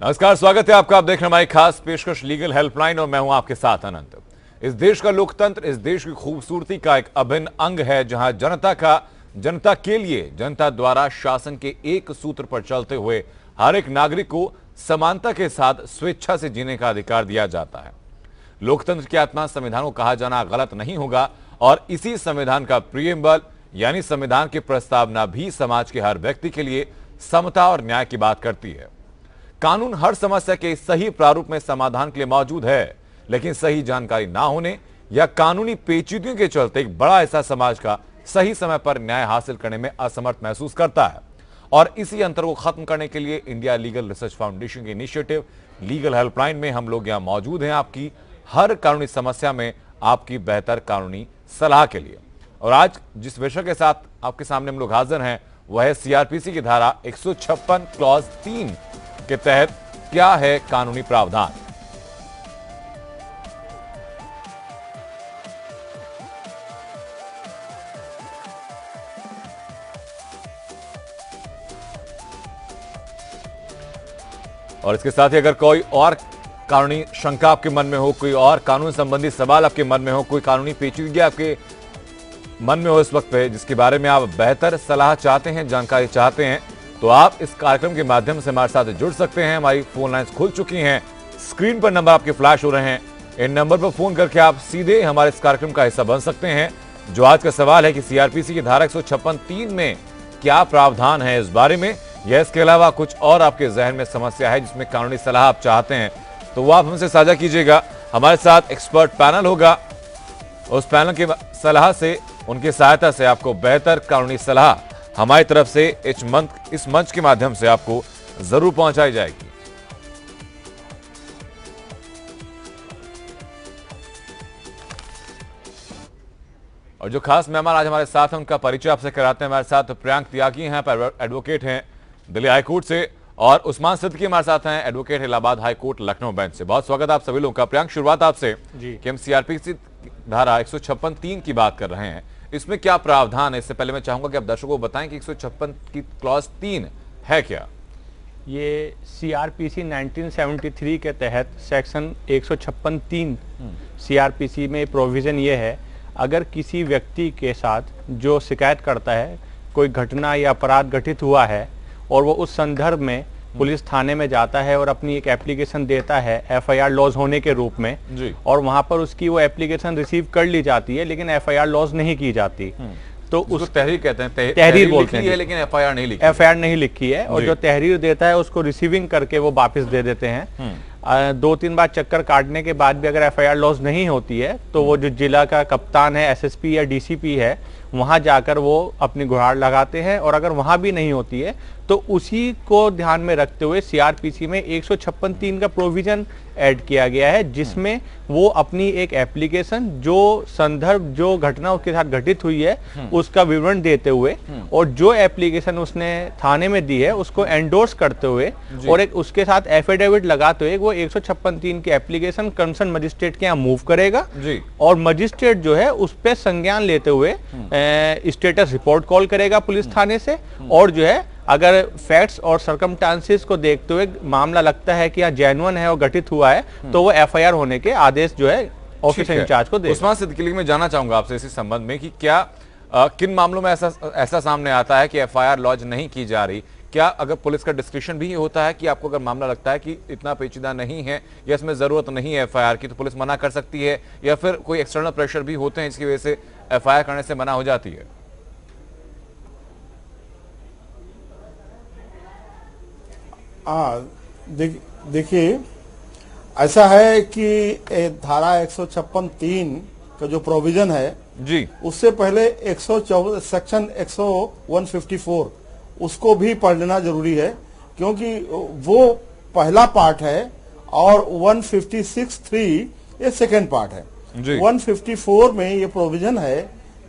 नमस्कार, स्वागत है आपका। आप देख रहे हैं हमारी खास पेशकश लीगल हेल्पलाइन और मैं हूं आपके साथ अनंत। इस देश का लोकतंत्र इस देश की खूबसूरती का एक अभिन्न अंग है, जहां जनता के लिए जनता द्वारा शासन के एक सूत्र पर चलते हुए हर एक नागरिक को समानता के साथ स्वेच्छा से जीने का अधिकार दिया जाता है। लोकतंत्र की आत्मा संविधान को कहा जाना गलत नहीं होगा और इसी संविधान का प्रियम्बल यानी संविधान की प्रस्तावना भी समाज के हर व्यक्ति के लिए समता और न्याय की बात करती है। कानून हर समस्या के सही प्रारूप में समाधान के लिए मौजूद है, लेकिन सही जानकारी ना होने या कानूनी पेचीदगियों के चलते एक बड़ा हिस्सा समाज का सही समय पर न्याय हासिल करने में असमर्थ महसूस करता है। और इसी अंतर को खत्म करने के लिए इंडिया लीगल रिसर्च फाउंडेशन के इनिशिएटिव लीगल हेल्पलाइन में हम लोग यहां मौजूद हैं, आपकी हर कानूनी समस्या में आपकी बेहतर कानूनी सलाह के लिए। और आज जिस विषय के साथ आपके सामने हम लोग हाजिर हैं वह है सीआरपीसी की धारा 156 क्लॉज 3 के तहत क्या है कानूनी प्रावधान। और इसके साथ ही अगर कोई और कानूनी शंका आपके मन में हो, कोई और कानून संबंधी सवाल आपके मन में हो, कोई कानूनी पेचीदगी आपके मन में हो इस वक्त पे जिसके बारे में आप बेहतर सलाह चाहते हैं, जानकारी चाहते हैं, तो आप इस कार्यक्रम के माध्यम से हमारे साथ जुड़ सकते हैं। हमारी फोन लाइंस खुल चुकी हैं, स्क्रीन पर नंबर आपके फ्लैश हो रहे हैं। इन नंबर पर फोन करके आप सीधे हमारे इस कार्यक्रम का हिस्सा बन सकते हैं। जो आज का सवाल है कि सीआरपीसी की धारा 156(3) में क्या प्रावधान है इस बारे में, या इसके अलावा कुछ और आपके जहन में समस्या है जिसमें कानूनी सलाह आप चाहते हैं, तो वो आप हमसे साझा कीजिएगा। हमारे साथ एक्सपर्ट पैनल होगा, उस पैनल की सलाह से, उनकी सहायता से आपको बेहतर कानूनी सलाह हमारी तरफ से इस मंच के माध्यम से आपको जरूर पहुंचाई जाएगी। और जो खास मेहमान आज हमारे साथ हैं उनका परिचय आपसे कराते हैं। हमारे साथ प्रियांक त्यागी हैं, एडवोकेट हैं दिल्ली हाईकोर्ट से, और उस्मान सिद्दीकी हमारे साथ हैं, advocate Allahabad high court Lucknow bench से। बहुत स्वागत आप सभी लोगों का। प्रियांक, शुरुआत आपसे कि हम सीआरपीसी धारा 156(3) की बात कर रहे हैं, इसमें क्या प्रावधान है। इससे पहले मैं चाहूंगा कि आप दर्शकों को बताएं कि 156 की क्लॉज 3 है क्या। ये सीआरपीसी 1973 के तहत सेक्शन 156(3) सीआरपीसी में प्रोविजन ये है, अगर किसी व्यक्ति के साथ जो शिकायत करता है कोई घटना या अपराध घटित हुआ है और वो उस संदर्भ में पुलिस थाने में जाता है और अपनी एक एप्लीकेशन देता है एफआईआर लॉज होने के रूप में जी। और वहां पर उसकी वो एप्लीकेशन रिसीव कर ली जाती है, लेकिन एफआईआर लॉज नहीं की जाती, तो उस तहरीर कहते हैं, तहरीर बोलते हैं, लेकिन एफआईआर नहीं लिखी है। और जो तहरीर देता है उसको रिसीविंग करके वो वापस दे देते हैं। 2-3 बार चक्कर काटने के बाद भी अगर एफआईआर लॉज नहीं होती है तो वो जो जिला का कप्तान है, एसएसपी या डीसीपी है, वहां जाकर वो अपनी गुहार लगाते हैं। और अगर वहां भी नहीं होती है तो उसी को ध्यान में रखते हुए सीआरपीसी में 156(3) का प्रोविजन ऐड किया गया है, जिसमें वो अपनी एक एप्लीकेशन जो संदर्भ जो घटना उसके साथ घटित हुई है उसका विवरण देते हुए और जो एप्लीकेशन उसने थाने में दी है उसको एंडोर्स करते हुए और एक उसके साथ एफिडेविट लगाते हुए वो 156(3) की एप्लीकेशन कंसर्न मजिस्ट्रेट के यहाँ मूव करेगा जी। और मजिस्ट्रेट जो है उस पर संज्ञान लेते हुए स्टेटस रिपोर्ट कॉल करेगा पुलिस थाने से, और जो है अगर फैक्ट्स और सर्कमस्टांसेस को देखते हुए मामला लगता है कि यहाँ जेन्युइन है और घटित हुआ है तो वो एफआईआर होने के आदेश जो है ऑफिसर इंचार्ज को दे। उस्मान सिद्दीकी, मैं जानना चाहूंगा आपसे इसी संबंध में कि क्या किन मामलों में ऐसा सामने आता है कि एफआईआर लॉन्च नहीं की जा रही। क्या अगर पुलिस का डिस्क्रिप्शन भी होता है कि आपको अगर मामला लगता है कि इतना पेचीदा नहीं है या इसमें जरूरत नहीं है एफआईआर की, तो पुलिस मना कर सकती है, या फिर कोई एक्सटर्नल प्रेशर भी होते हैं जिसकी वजह से एफआईआर करने से मना हो जाती है। देखिए, ऐसा है कि धारा 156(3) का जो प्रोविजन है जी, उससे पहले 114 सेक्शन 154 उसको भी पढ़ लेना जरूरी है, क्योंकि वो पहला पार्ट है और 156(3) ये सेकंड पार्ट है जी। 154 में ये प्रोविजन है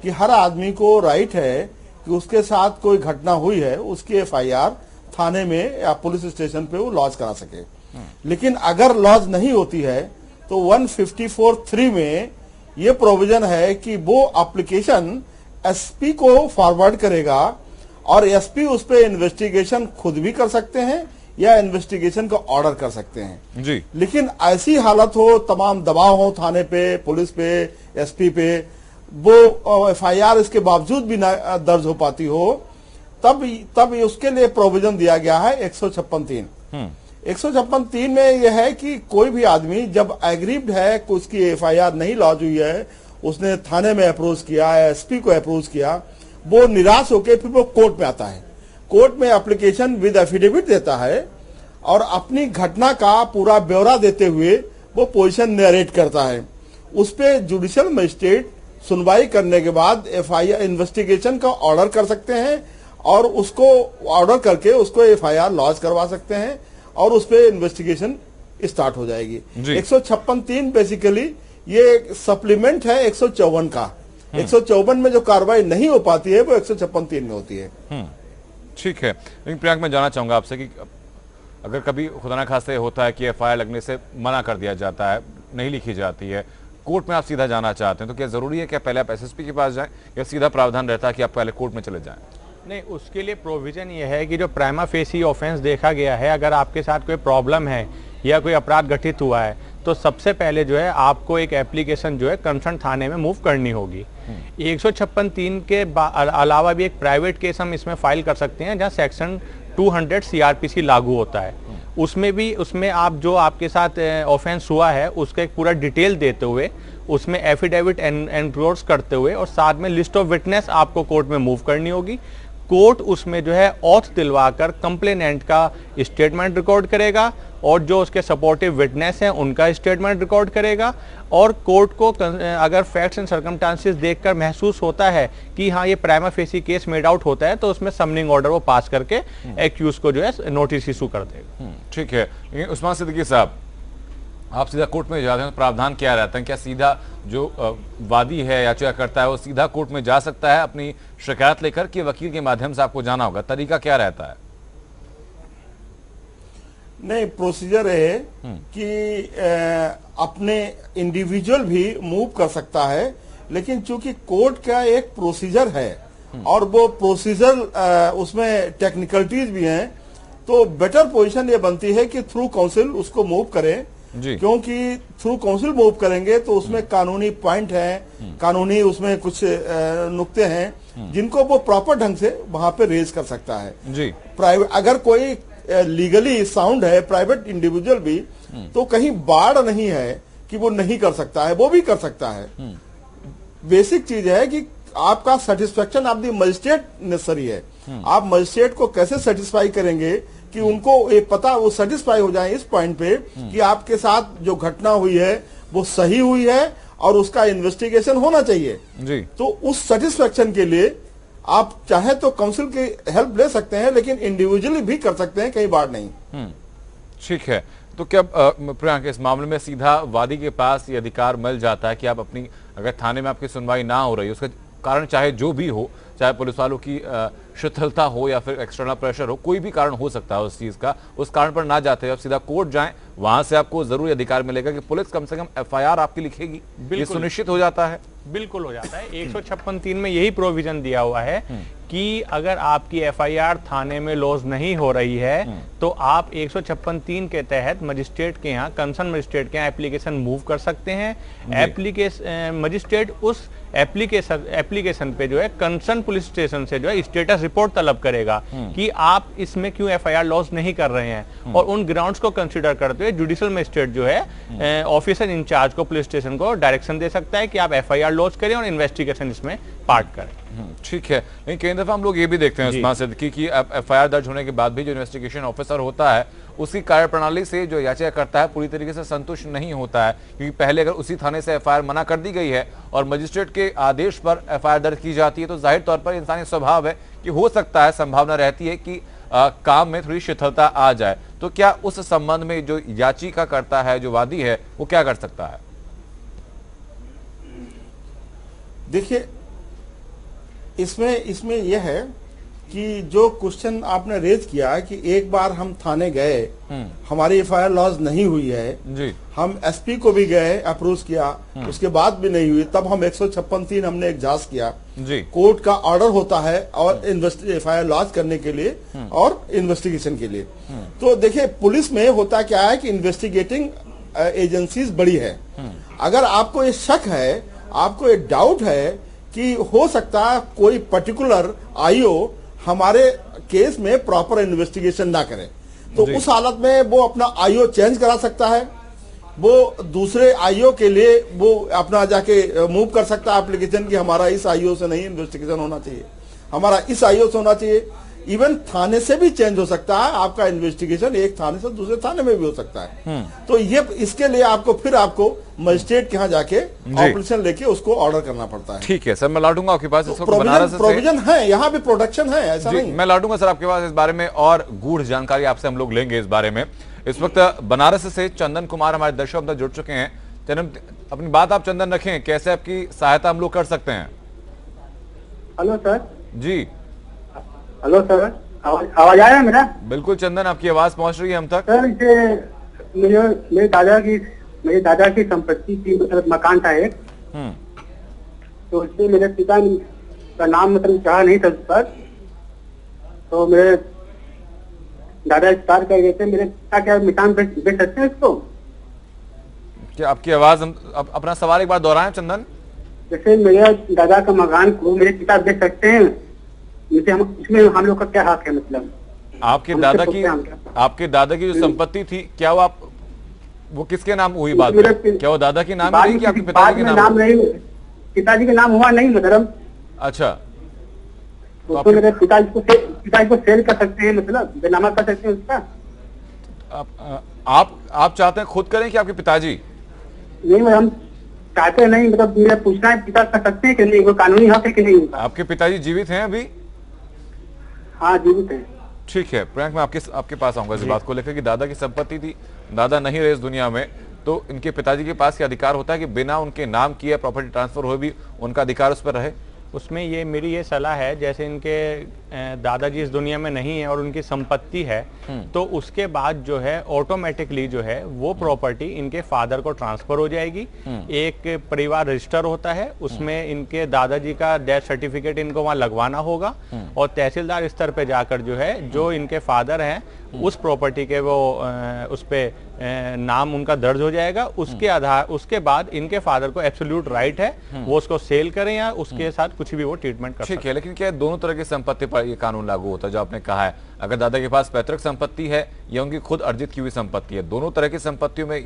कि हर आदमी को राइट है कि उसके साथ कोई घटना हुई है उसकी एफआईआर थाने में या पुलिस स्टेशन पे वो लॉज करा सके। लेकिन अगर लॉज नहीं होती है तो 154(3) में ये प्रोविजन है कि वो एप्लीकेशन एसपी को फॉरवर्ड करेगा और एसपी उस पर इन्वेस्टिगेशन खुद भी कर सकते हैं या इन्वेस्टिगेशन का ऑर्डर कर सकते हैं जी। लेकिन ऐसी हालत हो, तमाम दबाव हो थाने पे, पुलिस पे, एसपी पे, वो एफआईआर इसके बावजूद भी ना दर्ज हो पाती हो, तब उसके लिए प्रोविजन दिया गया है 156(3). 156(3) में यह है कि कोई भी आदमी जब एग्रीव्ड है, उसकी एफआईआर नहीं लॉन्च हुई है, उसने थाने में अप्रोच किया, एसपी को अप्रोच किया, वो निराश होकर फिर वो कोर्ट में आता है, कोर्ट में एप्लीकेशन विद एफिडेविट देता है और अपनी घटना का पूरा ब्यौरा देते हुए वो पोजीशन नरेट करता है। उस पे जुडिशियल मजिस्ट्रेट सुनवाई करने के बाद एफआईआर इन्वेस्टिगेशन का ऑर्डर कर सकते हैं और उसको ऑर्डर करके उसको एफआईआर लॉन्च करवा सकते हैं और उस पे इन्वेस्टिगेशन स्टार्ट हो जाएगी। 156(3) बेसिकली ये सप्लीमेंट है 154 का। 154 में जो कार्रवाई नहीं हो पाती है वो 156(3) में होती है। ठीक है, लेकिन प्रियांक मैं जानना चाहूंगा आपसे कि अगर कभी खुदा ना खास्ते होता है कि एफआईआर लगने से मना कर दिया जाता है, नहीं लिखी जाती है, कोर्ट में आप सीधा जाना चाहते हैं, तो क्या जरूरी है कि पहले आप एसएसपी के पास जाएं या सीधा प्रावधान रहता है कि आप पहले कोर्ट में चले जाएं? नहीं, उसके लिए प्रोविजन ये है कि जो प्राइमा फेसी ऑफेंस देखा गया है, अगर आपके साथ कोई प्रॉब्लम है या कोई अपराध घटित हुआ है तो सबसे पहले जो है आपको एक एप्लीकेशन जो है कंसर्न थाने में मूव करनी होगी। 156(3) के अलावा भी एक प्राइवेट केस हम इसमें फाइल कर सकते हैं जहां सेक्शन 200 सीआरपीसी लागू होता है। उसमें आप जो आपके साथ ऑफेंस हुआ है उसका एक पूरा डिटेल देते हुए, उसमें एफिडेविट एनक्लोज करते हुए और साथ में लिस्ट ऑफ विटनेस आपको कोर्ट में मूव करनी होगी। कोर्ट उसमें जो है ऑथ दिलवाकर कंप्लेनेंट का स्टेटमेंट रिकॉर्ड करेगा और जो उसके सपोर्टिव विटनेस हैं उनका स्टेटमेंट रिकॉर्ड करेगा और कोर्ट को अगर फैक्ट्स एंड सर्कमस्टांसेस देखकर महसूस होता है कि हाँ ये prima facie case made out होता है तो उसमें समनिंग ऑर्डर वो पास करके एक्यूज को जो है नोटिस इशू कर देगा। ठीक है, लेकिन उस्मान सिद्दीकी साहब, आप सीधा कोर्ट में जाते हैं तो प्रावधान क्या रहता है? क्या सीधा जो वादी है या क्या करता है वो सीधा कोर्ट में जा सकता है अपनी शिकायत लेकर, कि वकील के माध्यम से आपको जाना होगा? तरीका क्या रहता है? नहीं, प्रोसीजर है कि अपने इंडिविजुअल भी मूव कर सकता है, लेकिन चूंकि कोर्ट का एक प्रोसीजर है और वो प्रोसीजर उसमें टेक्निकलिटीज भी हैं, तो बेटर पोजीशन ये बनती है कि थ्रू काउंसिल उसको मूव करें, क्योंकि थ्रू काउंसिल मूव करेंगे तो उसमें कानूनी पॉइंट हैं, कानूनी उसमें कुछ नुक्ते हैं जिनको वो प्रॉपर ढंग से वहां पे रेज कर सकता है। जी, प्राइवेट अगर कोई लीगली साउंड है, प्राइवेट इंडिविजुअल भी, तो कहीं बाढ़ नहीं है कि वो नहीं कर सकता है, वो भी कर सकता है। बेसिक चीज है कि आपका satisfaction of the magistrate necessary है। आप मजिस्ट्रेट को कैसे सेटिस्फाई करेंगे कि उनको ये पता, वो सेटिस्फाई हो जाए इस पॉइंट पे कि आपके साथ जो घटना हुई है वो सही हुई है और उसका इन्वेस्टिगेशन होना चाहिए जी। तो उस सेटिस्फेक्शन के लिए आप चाहे तो काउंसिल की हेल्प ले सकते हैं, लेकिन इंडिविजुअली भी कर सकते हैं, कई बार नहीं। ठीक है, तो क्या प्रियांक इस मामले में सीधा वादी के पास ये अधिकार मिल जाता है कि आप अपनी, अगर थाने में आपकी सुनवाई ना हो रही है, उसका कारण चाहे जो भी हो, चाहे पुलिस वालों की शिथिलता हो या फिर एक्सटर्नल प्रेशर हो, कोई भी कारण हो सकता है उस चीज का, उस कारण पर ना जाते आप सीधा कोर्ट जाएं, वहां से आपको जरूर अधिकार मिलेगा कि पुलिस कम से कम एफआईआर आपकी लिखेगी, ये सुनिश्चित हो जाता है? बिल्कुल हो जाता है। 156(3) में यही प्रोविजन दिया हुआ है कि अगर आपकी एफआईआर थाने में लॉन्च नहीं हो रही है तो आप 156(3) के तहत मजिस्ट्रेट के यहाँ, कंसर्न मजिस्ट्रेट के यहाँ एप्लीकेशन मूव कर सकते हैं। मजिस्ट्रेट उस एप्लीकेशन पे जो है कंसर्न पुलिस स्टेशन से जो है स्टेटस रिपोर्ट तलब करेगा कि आप इसमें क्यों एफआईआर लॉन्च नहीं कर रहे हैं, और उन ग्राउंड्स को कंसीडर करते हुए जुडिशियल मजिस्ट्रेट जो है ऑफिसर इंचार्ज को, पुलिस स्टेशन को डायरेक्शन दे सकता है कि आप एफआईआर लॉन्च करें और इन्वेस्टिगेशन इसमें पार्ट करें। ठीक है, लेकिन कई दफा हम लोग ये भी देखते हैं उस्मान सिद्दीकी कि एफआईआर दर्ज होने के बाद भी जो इन्वेस्टिगेशन ऑफिसर होता है उसकी कार्यप्रणाली से जो याचिका करता है पूरी तरीके से संतुष्ट नहीं होता है, क्योंकि पहले अगर उसी थाने से एफआईआर मना कर दी गई है और मजिस्ट्रेट के आदेश पर एफआईआर दर्ज की जाती है, तो जाहिर तौर पर इंसानी स्वभाव है कि हो सकता है, संभावना रहती है कि काम में थोड़ी शिथिलता आ जाए। तो क्या उस संबंध में जो याचिका करता है, जो वादी है, वो क्या कर सकता है? देखिए, इसमें यह है कि जो क्वेश्चन आपने रेज किया कि एक बार हम थाने गए, हमारी एफआईआर लॉन्च नहीं हुई है जी, हम एसपी को भी गए, अप्रोच किया, उसके बाद भी नहीं हुई, तब हम 156(3) हमने एक जांच किया, जी। कोर्ट का ऑर्डर होता है और एफआईआर लॉन्च करने के लिए और इन्वेस्टिगेशन के लिए। तो देखिए पुलिस में होता क्या है कि इन्वेस्टिगेटिंग एजेंसीज बड़ी है। अगर आपको ये शक है, आपको ये डाउट है कि हो सकता है कोई पर्टिकुलर आईओ हमारे केस में प्रॉपर इन्वेस्टिगेशन ना करे, तो उस हालत में वो अपना आईओ चेंज करा सकता है, वो दूसरे आईओ के लिए वो अपना जाके मूव कर सकता है एप्लीकेशन कि हमारा इस आईओ से नहीं इन्वेस्टिगेशन होना चाहिए, हमारा इस आईओ से होना चाहिए। इवन थाने से भी चेंज हो सकता है आपका इन्वेस्टिगेशन, एक थाने से दूसरे थाने में भी हो सकता है। तो ये इसके लिए आपको मजिस्ट्रेट के यहाँ जाके ऑपरेशन लेके उसको ऑर्डर करना पड़ता है। ठीक है सर, मैं लौटूंगा आपके पास। इसको प्रोविजन है, यहाँ भी प्रोडक्शन है, ऐसा नहीं। मैं लौटूंगा सर आपके पास, इस बारे में और गूढ़ जानकारी आपसे हम लोग लेंगे इस बारे में। इस वक्त बनारस से चंदन कुमार हमारे दर्शक अंदर जुड़ चुके हैं। चंदन, अपनी बात आप चंदन रखें, कैसे आपकी सहायता हम लोग कर सकते हैं? Hello sir. जी हेलो सर, आवाज आ रहा है मेरा? बिल्कुल चंदन, आपकी आवाज पहुंच रही है हम तक। सर इसे मेरे दादा की संपत्ति थी, मतलब मकान था एक। तो उससे मेरे पिता का नाम मतलब चाह नहीं था उस पर, तो मेरे दादा एक्सपायर कर गए थे। मेरे पिता क्या मकान बेच सकते हैं इसको? क्या आपकी आवाज अपना सवाल एक बार दोहराएं चंदन। जैसे मेरे दादा का मकान को मेरे पिता बेच सकते हैं, इसमें हम लोग का क्या हक है? मतलब आपके दादा की जो संपत्ति थी, क्या वो किसके नाम हुई बात? क्या वो दादा के नाम नहीं कि आपके पिताजी के नाम? नहीं, पिताजी के नाम हुआ नहीं मतलब। अच्छा, तो मेरे पिताजी को सेल कर सकते हैं, मतलब बेनामा कर सकते हैं उसका। आप चाहते हैं खुद करें कि आपके पिताजी? नहीं, हम चाहते नहीं, मतलब मेरा पूछना है पिता कर सकते हैं कि नहीं, वो कानूनी हक है कि नहीं? आपके पिताजी जीवित हैं अभी? हाँ जीवित है। ठीक है प्रियंक, मैं आपके पास आऊंगा इस बात को लेकर कि दादा की संपत्ति थी, दादा नहीं रहे इस दुनिया में, तो इनके पिताजी के पास क्या अधिकार होता है कि बिना उनके नाम किए प्रॉपर्टी ट्रांसफर हुए भी उनका अधिकार उस पर रहे? उसमें ये मेरी ये सलाह है, जैसे इनके दादाजी इस दुनिया में नहीं है और उनकी संपत्ति है, तो उसके बाद जो है ऑटोमेटिकली जो है वो प्रॉपर्टी इनके फादर को ट्रांसफर हो जाएगी। एक परिवार रजिस्टर होता है, उसमें इनके दादाजी का डेथ सर्टिफिकेट इनको वहां लगवाना होगा और तहसीलदार स्तर पे जाकर जो है जो इनके फादर हैं उस प्रॉपर्टी के वो उस पे नाम उनका दर्ज हो जाएगा। उसके बाद इनके फादर को एब्सोल्यूट राइट है वो उसको सेल करें या उसके साथ कुछ भी वो ट्रीटमेंट कर सकते हैं। ठीक है, लेकिन क्या दोनों तरह की संपत्ति पर ये कानून लागू होता है? जो आपने कहा है, अगर दादा के पास पैतृक संपत्ति है या उनकी खुद अर्जित की हुई संपत्ति है, दोनों तरह की संपत्तियों में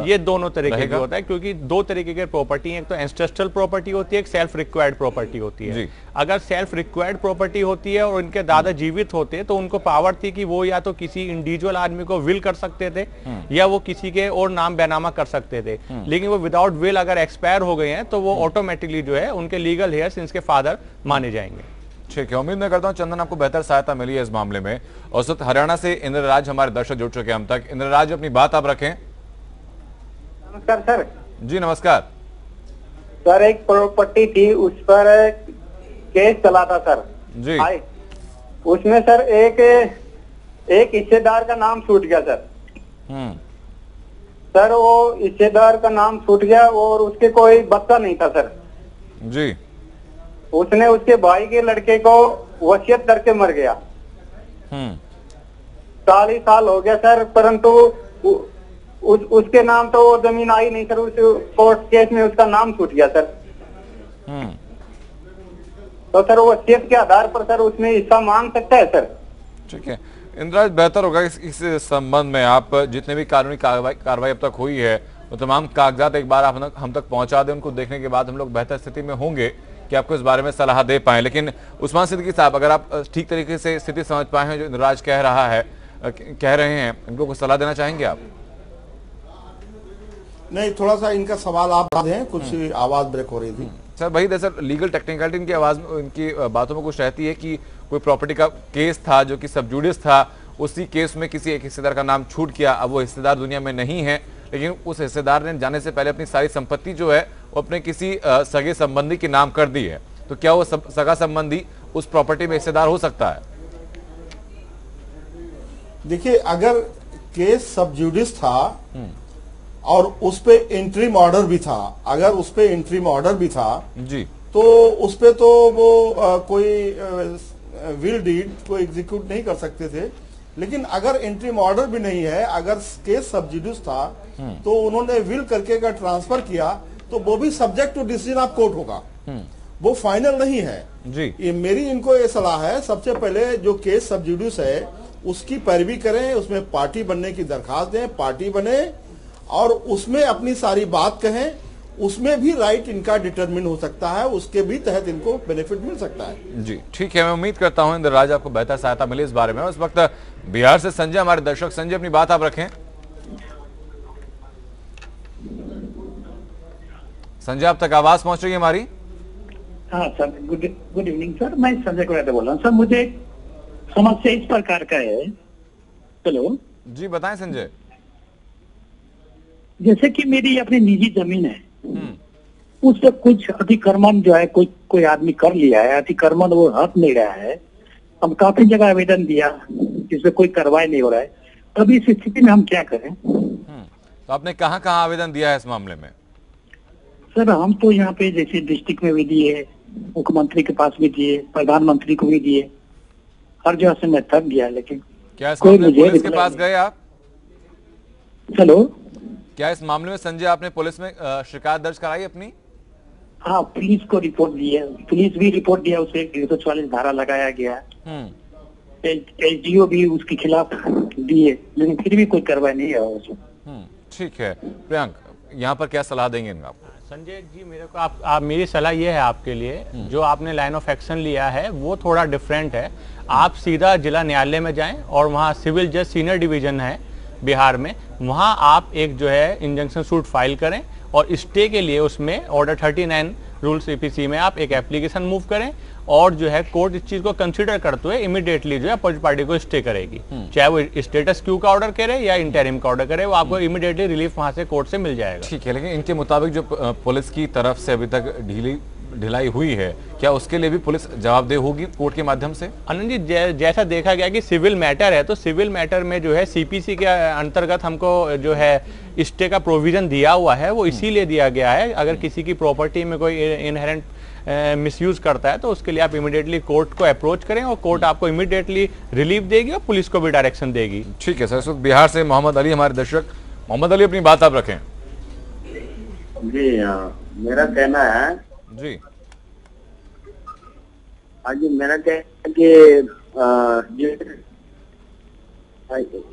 ये दोनों तरीके का होता है, क्योंकि दो तरीके की प्रॉपर्टी है, एक तो एंसेस्ट्रल प्रॉपर्टी होती है, एक सेल्फ रिक्वायर्ड प्रॉपर्टी होती है। अगर सेल्फ रिक्वायर्ड प्रॉपर्टी होती है और इनके दादा जीवित होते तो उनको पावर थी कि वो या तो किसी इंडिविजुअल आदमी को विल कर सकते थे या वो किसी के और नाम बैनामा कर सकते थे, लेकिन वो विदाउट विल अगर एक्सपायर हो गए हैं तो वो ऑटोमेटिकली जो है उनके लीगल हेयर्स इनके फादर माने जाएंगे। ठीक है, उम्मीद मैं करता हूं चंदन आपको बेहतर सहायता मिली है इस मामले में। और उस वक्त हरियाणा से इंद्रराज हमारे दर्शक जुड़ चुके हैं हम तक। इंद्रराज, अपनी बात आप रखें। नमस्कार सर। जी नमस्कार सर, एक प्रॉपर्टी थी उस पर केस चला था सर जी। उसमें सर एक हिस्सेदार का नाम छूट गया सर। सर वो हिस्सेदार का नाम छूट गया और उसके कोई बच्चा नहीं था सर जी। उसने उसके भाई के लड़के को वसीयत करके मर गया। 40 साल हो गया सर, परंतु उसके नाम तो वो जमीन आई नहीं सर। उस कोर्ट केस में उसका नाम छूट गया सर। तो सर वो वसीयत के आधार पर सर उसमें हिस्सा मांग सकता है सर? ठीक है इंद्रराज, बेहतर होगा इस संबंध में आप जितने भी कानूनी कार्रवाई अब तक हुई है वो तमाम कागजात एक बार आप हम तक पहुंचा दें। उनको देखने के बाद हम लोग बेहतर स्थिति में होंगे कि आपको इस बारे में सलाह दे पाएं। लेकिन उस्मान सिद्दीकी साहब, अगर आप ठीक तरीके से स्थिति समझ पाए हैं जो इंद्रराज कह रहे हैं, इनको कुछ सलाह देना चाहेंगे आप? नहीं, थोड़ा सा इनका सवाल आप दें, कुछ आवाज ब्रेक हो रही थी सर। वही दरअसल लीगल टेक्निकलिटी इनकी आवाज इनकी बातों में कुछ रहती है कि कोई प्रॉपर्टी का केस था जो कि सब जुडिस था, उसी केस में किसी एक हिस्सेदार का नाम छूट गया। अब वो हिस्सेदार दुनिया में नहीं है, लेकिन उस हिस्सेदार ने जाने से पहले अपनी सारी संपत्ति जो है वो अपने किसी सगे संबंधी के नाम कर दी है। तो क्या वो सगा संबंधी उस प्रॉपर्टी में हिस्सेदार हो सकता है? देखिए, अगर केस सब जुडिस था और उस पे इंट्रीम ऑर्डर भी था, अगर उस पे इंट्रीम ऑर्डर भी था जी, तो उस पे तो वो कोई विल डीड को एग्जीक्यूट नहीं कर सकते थे। लेकिन अगर इंटरिम ऑर्डर भी नहीं है, अगर केस सब जुडिस था, तो उन्होंने विल करके अगर ट्रांसफर किया तो वो भी subject to decision of court होगा, वो फाइनल नहीं है जी। ये मेरी इनको ये सलाह है, सबसे पहले जो केस सब जुडिस है उसकी पैरवी करें, उसमें पार्टी बनने की दरखास्त दें, पार्टी बने और उसमें अपनी सारी बात कहें, उसमें भी राइट इनका डिटरमिन हो सकता है, उसके भी तहत इनको बेनिफिट मिल सकता है। जी ठीक है, मैं उम्मीद करता हूं इंद्रराज आपको बेहतर सहायता मिले इस बारे में। उस वक्त बिहार से संजय हमारे दर्शक, संजय अपनी बात आप रखें। संजय आप तक आवाज पहुंच रही है हमारी? हाँ सर, गुड इवनिंग सर, मैं संजय कुमार बोल रहा हूँ सर। मुझे समस्या इस प्रकार का है। हेलो जी बताएं संजय। जैसे कि मेरी अपनी निजी जमीन है, उस पर कुछ अतिक्रमण जो है कोई आदमी कर लिया है, अतिक्रमण वो हट नहीं रहा है। हम काफी जगह आवेदन दिया, जिसमें कोई कार्रवाई नहीं हो रहा है। तब इस स्थिति में हम क्या करें? तो आपने कहाँ कहाँ आवेदन दिया है इस मामले में? सर हम तो यहाँ पे जैसे डिस्ट्रिक्ट में भी दिए, मुख्यमंत्री के पास भी दिए, प्रधानमंत्री को भी दिए, हर जगह से मैं थक गया। लेकिन क्या इस मामले में पुलिस के पास गए आप? हेलो, क्या इस मामले में संजय आपने पुलिस में शिकायत दर्ज कराई अपनी? हाँ, पुलिस को रिपोर्ट दी है, पुलिस भी रिपोर्ट दिया, उसे 144 धारा लगाया गया। एसडीओ भी उसके खिलाफ दिए, लेकिन फिर भी कोई कार्रवाई नहीं है उसमें। ठीक है प्रियंक, यहाँ पर क्या सलाह देंगे आपको? संजय जी मेरे को आप मेरी सलाह ये है आपके लिए, जो आपने लाइन ऑफ एक्शन लिया है वो थोड़ा डिफरेंट है। आप सीधा जिला न्यायालय में जाएं और वहाँ सिविल जज सीनियर डिवीजन है बिहार में, वहाँ आप एक जो है इंजंक्शन सूट फाइल करें और स्टे के लिए उसमें ऑर्डर 39 रूल्स ईपीसी में आप एक एप्लीकेशन मूव करें और जो है कोर्ट इस चीज को कंसीडर करते हुए इमीडिएटली जो है अपोजिट पार्टी को स्टे करेगी। चाहे वो स्टेटस क्यू का ऑर्डर करे या इंटरिम का ऑर्डर करे, वो आपको इमीडिएटली रिलीफ वहां से कोर्ट से मिल जाएगा। ठीक है, लेकिन इनके मुताबिक जो पुलिस की तरफ से अभी तक ढिलाई हुई है, क्या उसके लिए भी पुलिस जवाबदेह होगी कोर्ट के माध्यम से? आनंद जी, जैसा देखा गया कि सिविल मैटर है, तो सिविल मैटर में जो है सीपीसी के अंतर्गत हमको जो है स्टे का प्रोविजन दिया हुआ है, वो इसीलिए दिया गया है। अगर किसी की प्रॉपर्टी में कोई इनहेरेंट मिसयूज करता है तो उसके लिए आप इमीडिएटली कोर्ट को अप्रोच करें और कोर्ट आपको इमीडिएटली रिलीफ देगी और पुलिस को भी डायरेक्शन देगी। ठीक है सर, इस वक्त बिहार से मोहम्मद अली हमारे दर्शक। मोहम्मद अली अपनी बात आप रखें। जी मेरा कहना है जी। हाँ जी, मेरा कहना है कि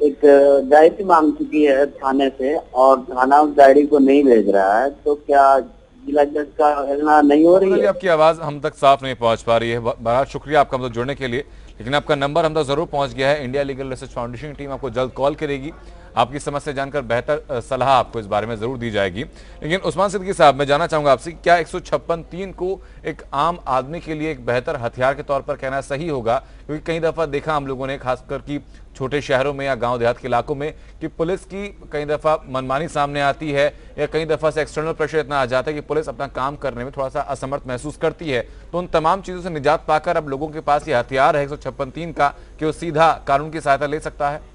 एक डायरी मांग चुकी है थाने से और थाना उस डायरी को नहीं भेज रहा है, तो क्या जिला जज का हेलना नहीं हो रही है? आपकी आवाज हम तक साफ नहीं पहुंच पा रही है। बहुत शुक्रिया आपका हम तक जुड़ने के लिए, लेकिन आपका नंबर हम तक जरूर पहुंच गया है। इंडिया लीगल रिसर्च फाउंडेशन की टीम आपको जल्द कॉल करेगी, आपकी समस्या जानकर बेहतर सलाह आपको इस बारे में जरूर दी जाएगी। लेकिन उस्मान सिद्दीकी साहब, मैं जानना चाहूंगा आपसे, क्या 156(3) को एक आम आदमी के लिए एक बेहतर हथियार के तौर पर कहना सही होगा? क्योंकि कई दफा देखा हम लोगों ने, खासकर कि छोटे शहरों में या गांव देहात के इलाकों में, कि पुलिस की कई दफा मनमानी सामने आती है या कई दफा से एक्सटर्नल प्रेशर इतना आ जाता है कि पुलिस अपना काम करने में थोड़ा सा असमर्थ महसूस करती है। तो उन तमाम चीजों से निजात पाकर अब लोगों के पास ये हथियार है 156(3) का कि वो सीधा कानून की सहायता ले सकता है।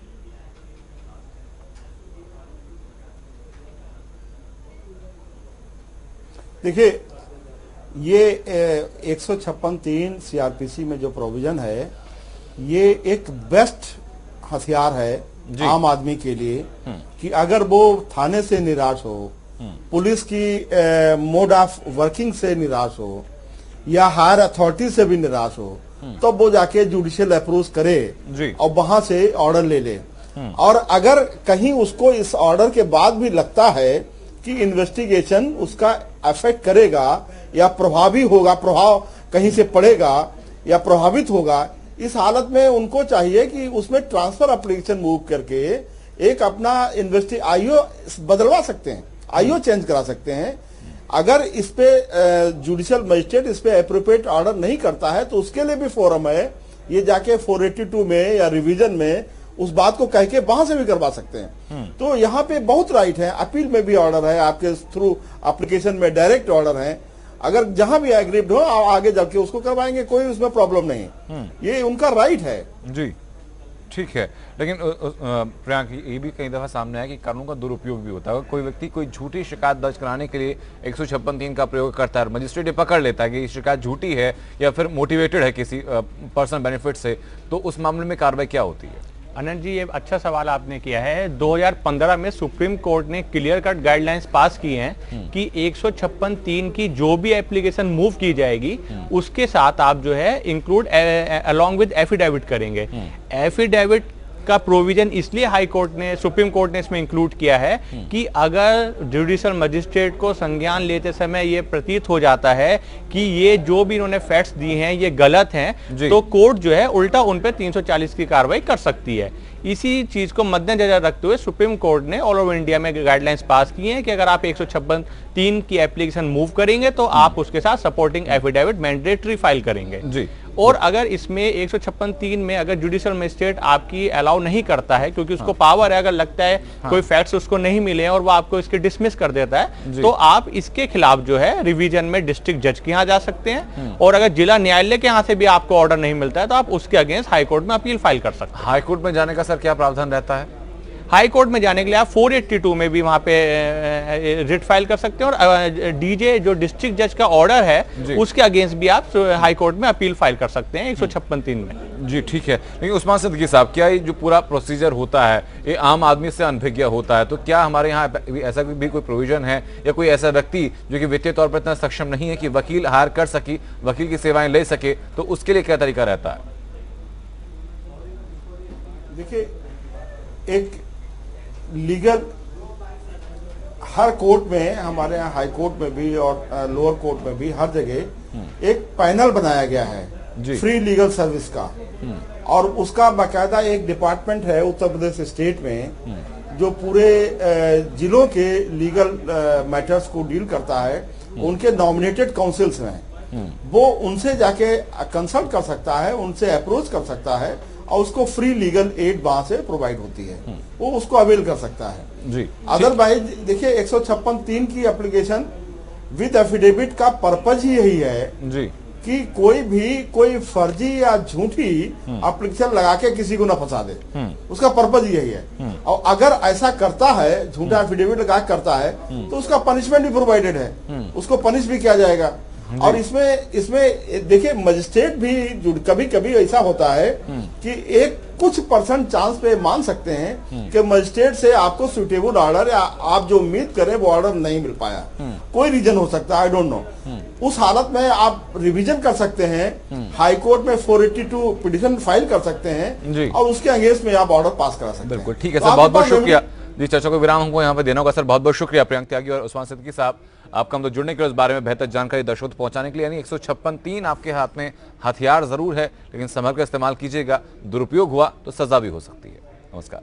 देखिए, ये 156(3) सीआरपीसी में जो प्रोविजन है, ये एक बेस्ट हथियार है आम आदमी के लिए कि अगर वो थाने से निराश हो, पुलिस की मोड ऑफ वर्किंग से निराश हो या हायर अथॉरिटी से भी निराश हो, तो वो जाके जुडिशियल अप्रोच करे और वहां से ऑर्डर ले ले। और अगर कहीं उसको इस ऑर्डर के बाद भी लगता है कि इन्वेस्टिगेशन उसका अफेक्ट करेगा या प्रभावी होगा, प्रभाव कहीं से पड़ेगा या प्रभावित होगा, इस हालत में उनको चाहिए कि उसमें ट्रांसफर एप्लीकेशन मूव करके एक अपना आईओ बदलवा सकते हैं, आईओ चेंज करा सकते हैं। अगर इस पे जुडिशियल मजिस्ट्रेट इस पे एप्रोप्रिएट ऑर्डर नहीं करता है तो उसके लिए भी फोरम है, ये जाके 482 में या रिवीजन में उस बात को कह के वहां से भी करवा सकते हैं। तो यहाँ पे बहुत राइट है, अपील में भी ऑर्डर है, आपके थ्रू एप्लीकेशन में डायरेक्ट ऑर्डर है। अगर जहां भी एग्रीड हो आगे जाके उसको करवाएंगे, कोई उसमें प्रॉब्लम नहीं, ये उनका राइट है। जी ठीक है, लेकिन प्रियांक ये भी कई दफा सामने आया कि कानून का दुरुपयोग भी होता है। कोई व्यक्ति कोई झूठी शिकायत दर्ज कराने के लिए 156(3) का प्रयोग करता है, मजिस्ट्रेट ये पकड़ लेता है कि ये शिकायत झूठी है या फिर मोटिवेटेड है किसी पर्सनल बेनिफिट से, तो उस मामले में कार्रवाई क्या होती है? अनंत जी, ये अच्छा सवाल आपने किया है। 2015 में सुप्रीम कोर्ट ने क्लियर कट गाइडलाइंस पास की हैं कि 156(3) की जो भी एप्लीकेशन मूव की जाएगी उसके साथ आप जो है इंक्लूड अलोंग विद एफिडेविट करेंगे। एफिडेविट का प्रोविजन इसलिए हाई कोर्ट ने, सुप्रीम कोर्ट ने इसमें इंक्लूड किया है कि अगर जुडिशियल मजिस्ट्रेट को संज्ञान लेते समय ये प्रतीत हो जाता है कि ये जो भी इन्होंने फैक्ट्स दिए हैं ये गलत हैं, तो कोर्ट जो है उल्टा उन पे 340 की कार्रवाई कर सकती है। इसी चीज को मद्देनजर रखते हुए सुप्रीम कोर्ट ने ऑल ओवर इंडिया में गाइडलाइंस पास की हैं कि अगर आप 156(3) की एप्लीकेशन मूव करेंगे तो आप उसके साथ सपोर्टिंग एफिडेविट मैंडेटरी फाइल करेंगे जी। और अगर इसमें 156(3) में अगर जुडिशियल मजिस्ट्रेट आपकी अलाउ नहीं करता है, क्योंकि उसको पावर है, अगर लगता है कोई फैक्ट्स उसको नहीं मिले और वो आपको इसके डिसमिस कर देता है, तो आप इसके खिलाफ जो है रिवीजन में डिस्ट्रिक्ट जज के यहाँ जा सकते हैं। और अगर जिला न्यायालय के यहाँ से भी आपको ऑर्डर नहीं मिलता है तो आप उसके अगेंस्ट हाई कोर्ट में अपील फाइल कर सकते हैं। हाई कोर्ट में जाने का सर क्या प्रावधान रहता है? हाई कोर्ट में जाने के लिए आप 482 में भी वहां पे रिट फाइल कर सकते हैं और डीजे जो डिस्ट्रिक्ट जज का ऑर्डर है उसके अगेंस्ट भी आप हाई कोर्ट में अपील फाइल कर सकते हैं 156(3) में। जी ठीक है, लेकिन उस्मान सिद्दीकी साहब, क्या ये जो पूरा प्रोसीजर होता है ये आम आदमी से अनभिज्ञ होता है, तो क्या हमारे यहाँ ऐसा भी कोई प्रोविजन है या कोई ऐसा व्यक्ति जो कि वित्तीय तौर पर इतना सक्षम नहीं है कि वकील हायर कर सके, वकील की सेवाएं ले सके, तो उसके लिए क्या तरीका रहता है? देखिए, एक लीगल हर कोर्ट में, हमारे यहाँ हाई कोर्ट में भी और लोअर कोर्ट में भी हर जगह एक पैनल बनाया गया है फ्री लीगल सर्विस का, और उसका बाकायदा एक डिपार्टमेंट है उत्तर प्रदेश स्टेट में जो पूरे जिलों के लीगल मैटर्स को डील करता है। उनके नॉमिनेटेड काउंसिल्स में वो उनसे जाके कंसल्ट कर सकता है, उनसे अप्रोच कर सकता है और उसको फ्री लीगल एड वहां से प्रोवाइड होती है, वो उसको अवेल कर सकता है जी। अदरवाइज देखिए 156(3) की एप्लीकेशन विद एफिडेविट का पर्पज ही यही है जी कि कोई फर्जी या झूठी एप्लीकेशन लगा के किसी को ना फंसा दे, उसका पर्पज ही यही है। और अगर ऐसा करता है, झूठा एफिडेविट लगा करता है, तो उसका पनिशमेंट भी प्रोवाइडेड है, उसको पनिश भी किया जाएगा। और इसमें देखिए मजिस्ट्रेट भी कभी कभी ऐसा होता है कि एक कुछ % चांस पे मान सकते हैं कि मजिस्ट्रेट से आपको सुटेबल ऑर्डर या आप जो उम्मीद करें वो ऑर्डर नहीं मिल पाया, कोई रीजन हो सकता है, आई डोंट नो। उस हालत में आप रिवीजन कर सकते हैं, हाई कोर्ट में 482 पिटीशन फाइल कर सकते हैं और उसके अगेंस्ट में आप ऑर्डर पास करा सकते हैं। बिल्कुल ठीक है सर, बहुत बहुत शुक्रिया जी। चर्चा को विराम हमको यहाँ पे देना होगा सर। बहुत बहुत शुक्रिया प्रियांक त्यागी और उस्मान सिद्दीकी साहब, आपका हम तो जुड़ने के लिए, उस बारे में बेहतर जानकारी दर्शकों तक पहुंचाने के लिए। यानी 156(3) आपके हाथ में हथियार जरूर है, लेकिन संभल कर इस्तेमाल कीजिएगा, दुरुपयोग हुआ तो सजा भी हो सकती है। नमस्कार।